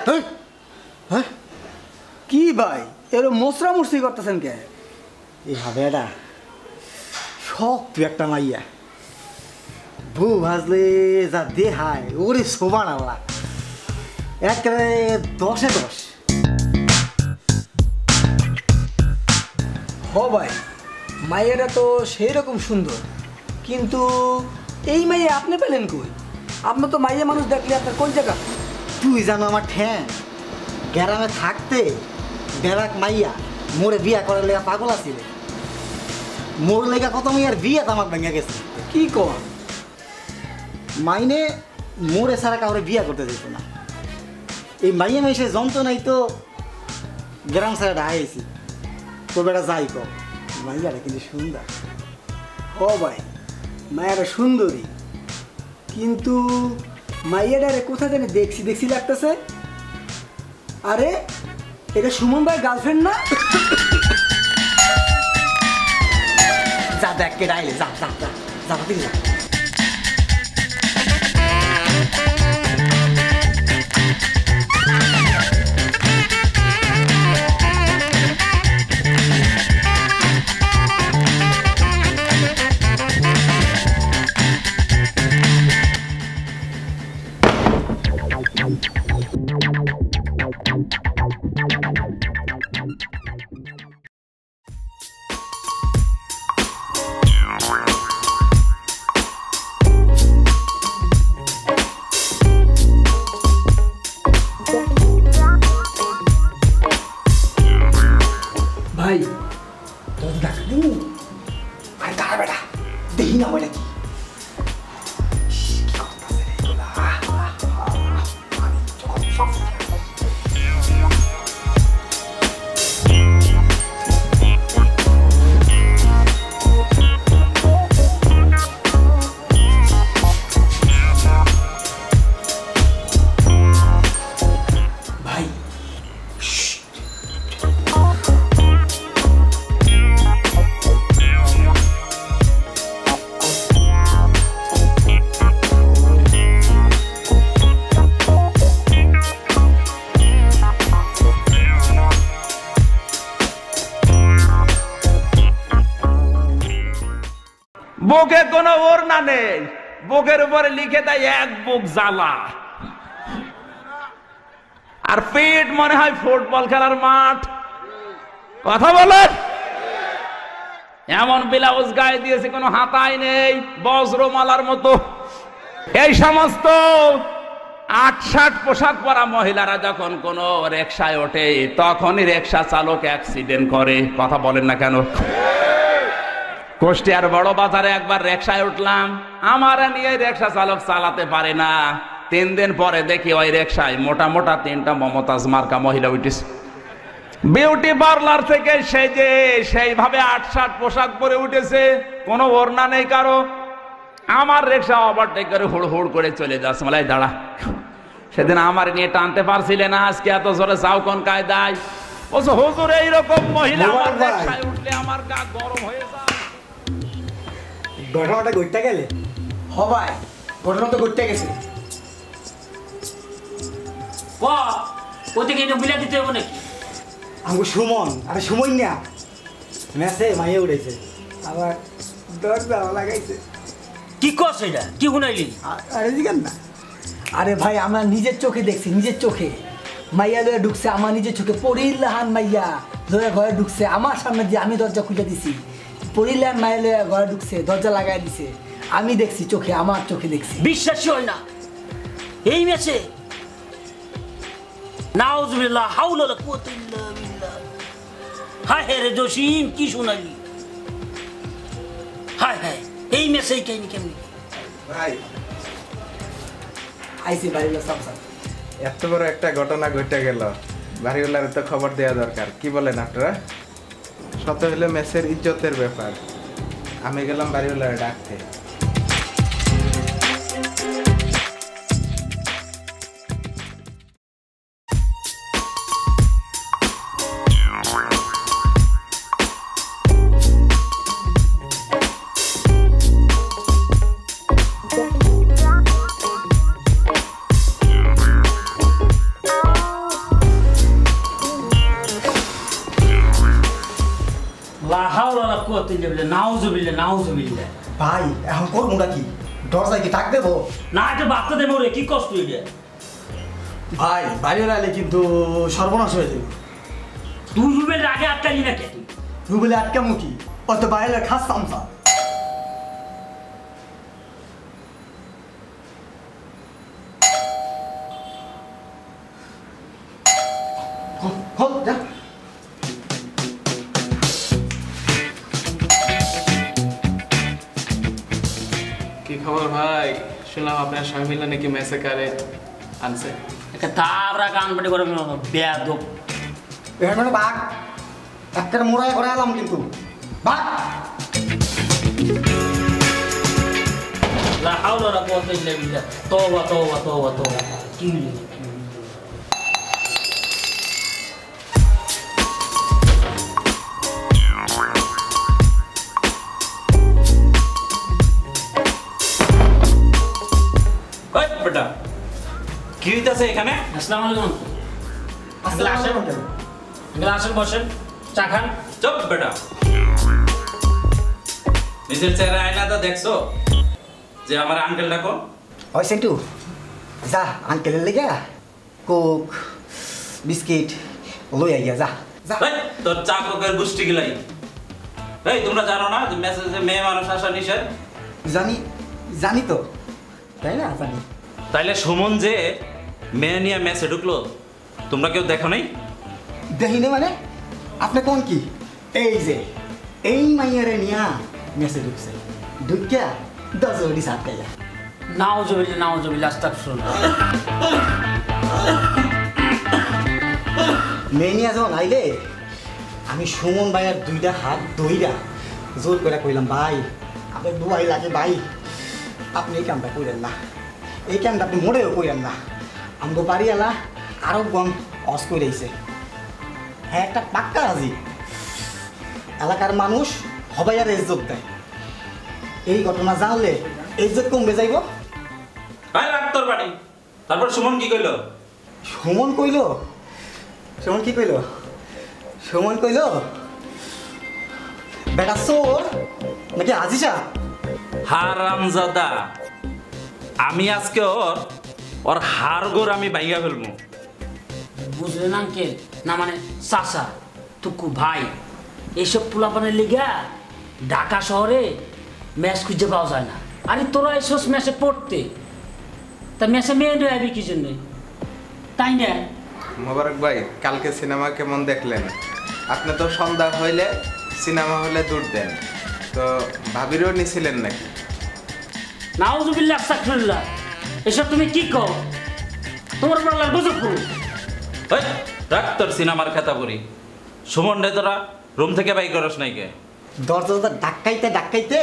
ভাই হ্যাঁ কি ভাই এর মশরা মুসরি করতেছেন কে এই হবে এটা সব তুই একটা মাইয়া বউ ভাজলে যা দেহায় ওরে সোবান আল্লাহ একেবারে 10-এ 10 হ ভাই মাইয়াটা তো সেই রকম সুন্দর কিন্তু এই মাইয়া আপনি পেলেন কই আপনার তো মাইয়া মানুষ দেখলে আপনার কোন জায়গা তুই জানো আমার ঠ্যাং গ্রামে থাকতে বেড়াক মাইয়া মোরে বিয়া করে লেগা পাগল আছিল মোর লেগা কত মাইয়ার বিয়া আমার ভেঙে গেছে কি কর মাইনে মোরে ছাড়া কাউরে বিয়া করতে দিত না এই মাইয়া মেশে যন্ত্রণাই তো গ্রাম ছাড়া ঢাইছি তো বেটা যাই কর মাইয়াটা কিন্তু সুন্দর ও ভাই মায়েরা সুন্দরী কিন্তু মাইয়াটারে কোথা থেকে দেখছি লাগতেছে আরে এটা সুমন ভাই গার্লফ্রেন্ড না যা দেখ কে ডাইলে যা যা যা যা যা ভাই তোর ডাক দিন ভাই দাঁড়া বেটা দেখি না বলে কি বুকে কোনো ওড়না নেই বুকের উপরে লিখে দেয় এক বুক জ্বালা আর পেট মনে হয় ফুটবল খেলার মাঠ কথা বলেন এমন ব্লাউজ গায়ে দিয়েছে কোনো হাতাই নেই বজ্রমালার মতো এই সমস্ত ৮-৬০ পোশাক পরা মহিলারা যখন কোনো রিকশায় ওঠে তখনই রিকশা চালক অ্যাক্সিডেন্ট করে কথা বলেন না কেন কুষ্টিয়ার বড় বাজারে একবার রিকশায় উঠলাম আমার নিয়ে রিকশা চালক চালাতে পারে না 3 দিন পরে দেখি ওই রিকশায় মোটা মোটা 3টা মমতাজ মার্কা মহিলা উঠেছে বিউটি পার্লার থেকে সেজে সেইভাবে ৮-৬০ পোশাক পরে উঠেছে কোনো ওড়না নেই কারো আমার রিকশা ওভারটেক করে হুড় হুড় করে চলে যাচ্ছে বলে দাঁড়া সেদিন আমার নিয়ে টানতে পারছিলে না আজকে এত জোরে যাও কোন কায়দায় বলছে হুজুর এইরকম মহিলা আমার রিকশায় উঠলে আমার গা গরম হয়ে যায় ঘটনাটা ঘটতে গেলে হবাই ঘটনা তো ঘটতে গেছে ওদিকে বিলা দিতে হবে নাকি আমাকে সুমন আরে সুমন না মেসে মাইয়া উঠেছে আবার দরজা লাগাইছে কি করছ এটা কি শুনাইলি আরে জিগান না আরে ভাই আমার নিজের চোখে দেখছি নিজের চোখে মাইয়া লয়ে ঢুকছে আমার নিজের চোখে পরিলাহান মাইয়া লয়ে ঘরে ঢুকছে আমার সামনে দিয়ে আমি দরজা খুলে দিছি পরিলাহান মাইয়া লয়ে ঘরে ঢুকছে দরজা লাগাই দিছে আমি দেখছি চোখে আমার চোখে দেখছি বিশ্বাসই হয় না এই ম্যাচে নাউজুবিল্লাহ হাওলা ওয়ালা কুওয়াতা ইল্লা বিল্লাহ হায় রে জসিম কি শুনালি হায় হায় এই ম্যাচে কেন কেমনি ভাই আইসি বাড়িলো সব সব এত বড় একটা ঘটনা ঘটে গেল বাড়িওয়ালার তো খবর দেওয়া দরকার কি বলেন আপনারা শত হলে মেসের ইজ্জতের ব্যাপার আমি গেলাম বাড়িওয়ালার ডাকতে কুয়াতিল্লা বিল্লাহ নাউজুবিল্লাহ নাউজুবিল্লাহ। ভাই এখন করবোটা কি? দরজায় কি ডাক দেবো? না এটা বাচ্চা দেবো রে, কি কষ্ট এটা? ভাই বাড়িওয়ালা এলে কিন্তু সর্বনাশ হয়ে যাবে। তুই রুবেলের আগে আটকালি না কে তুই? রুবেলে আটকা মুখি অত বাইরে খাস তামসা। যা কি খবর ভাই? শুনলাম আপনার স্বামী মিলে নাকি মেসে কারে আনছে। একটা তাবরা গান পাটি করে বেয়াদব। এখানে বাঘ একটা মোড়াই করে এলাম কিন্তু বাঘ। লা হাওলা ওয়ালা কুওয়াতা ইল্লা বিল্লাহ। তওবা তওবা তওবা তওবা। কি হইল? ওই বেটা কি হইতাছে এখানে? আসসালামু আলাইকুম। আসেন বসেন, চা খান। চুপ বেটা, নিজের চেহারা আয়নাটা দেখছো যে আমার আঙ্কেল ডাকো? ওই সেন্টু যা আঙ্কেলের লেগে কোক বিস্কিট লই আইয়া যা যা। এই, তোর চা কোকের গোষ্ঠী গিলাই। এই তোমরা জানো না যে মেসেজে মেয়ে মানুষ আসা নিষেধ? জানি জানি তো, তাই না? জানি। তাইলে সুমন যে মেয়ে নিয়ে মেসে ঢুকলো তোমরা কেউ দেখো নাই? দেখিনি মানে আপনি কোন কি? এই যে এই মাইয়ারে নিয়া মেসে ঢুকছে, ঢুকিয়া 10 ওডি সাত গাইয়া। নাউজুবিল্লাহ নাউজুবিল্লাহ আস্তাগফিরুল্লাহ। মেয়ে নিয়া যখন আইলে আমি সুমন ভাইয়ের 2টা হাত ধইরা জোর করে কইলাম, ভাই আপনি দুয়াই লাগে ভাই, আপনি এই কামটা কইলেন না, এই কামটা আপনি মোড়েও কইলেন না। আমগো বাড়িওয়ালা আরো গম অস কইরাইছে। হ্যাঁ একটা পাক্কা রাজি, এলাকার মানুষ সবাই আর ইজ্জত দেয়। এই ঘটনা জানলে ইজ্জত কমবে যাইব। ভাই রাখ তোর বাড়ি। তারপর সুমন কি কইলো? সুমন কইল, সুমন কি কইল? সুমন কইল বেটা চোর নাকি আজিসা। হারামজাদা, আমি আজকে ওর হাড়গোড় আমি ভাইয়া ফেলবো। বুঝলেন আঙ্কেল? না মানে চাচা টুকু ভাই, এইসব পোলাপানের লিগা ঢাকা শহরে ম্যাচ খুঁজে পাওয়া যায় না। আরে তোরা এসব ম্যাচে পড়তে, তা ম্যাচে মেয়ে নিয়ে আবি কি জন্য, তাই না? মোবারক ভাই, কালকে সিনেমা কেমন দেখলেন? আপনি তো সন্ধ্যা হইলে সিনেমা হলে দূর দেন, তো ভাবিরও নিছিলেন নাকি? নাউজুবিল্লাহ আস্তাগফিরুল্লাহ। এসব তুমি কি কও? তোমার বলার বুঝুক করো। ওই রাখ তোর সিনেমার খাতা পড়ি। সুমন রে তোরা রুম থেকে বাই করস নাই কে? দরজাটা ডাক্কাইতে ডাক্কাইতে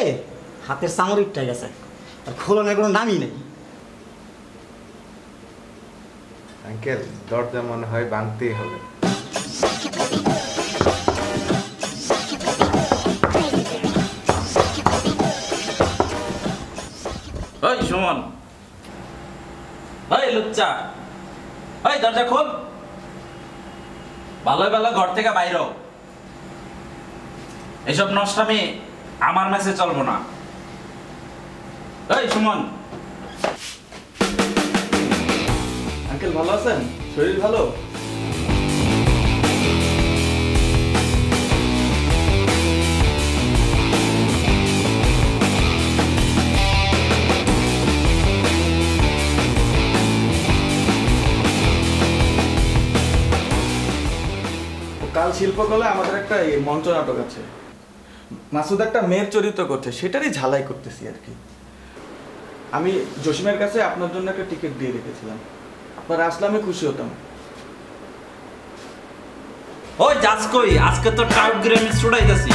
হাতের চামড় উঠে গেছে, আর খোলনের কোনো নামই নেই। আঙ্কেল, দরজা মনে হয় ভাঙতেই হবে। ওই সুমন, ওই লুচ্চা, ওই দরজা খোল। ভালো ভালো ঘর থেকে বাইর হও। এইসব নষ্টামি আমার মেসে চলবো না। ওই সুমন। আঙ্কেল ভালো আছেন? শরীর ভালো? কাল শিল্পকলা আমাদের একটা মঞ্চ নাটক আছে, মাসুদ একটা মেয়ের চরিত্র করছে, সেটারই ঝালাই করতেছি আর কি। আমি জসিমের কাছে আপনার জন্য একটা টিকিট দিয়ে রেখেছিলাম, আপনারা আসলে আমি খুশি হতাম। ওই যাস কই? আজকে তো টাউট গ্রামে ছুটাইতেছি।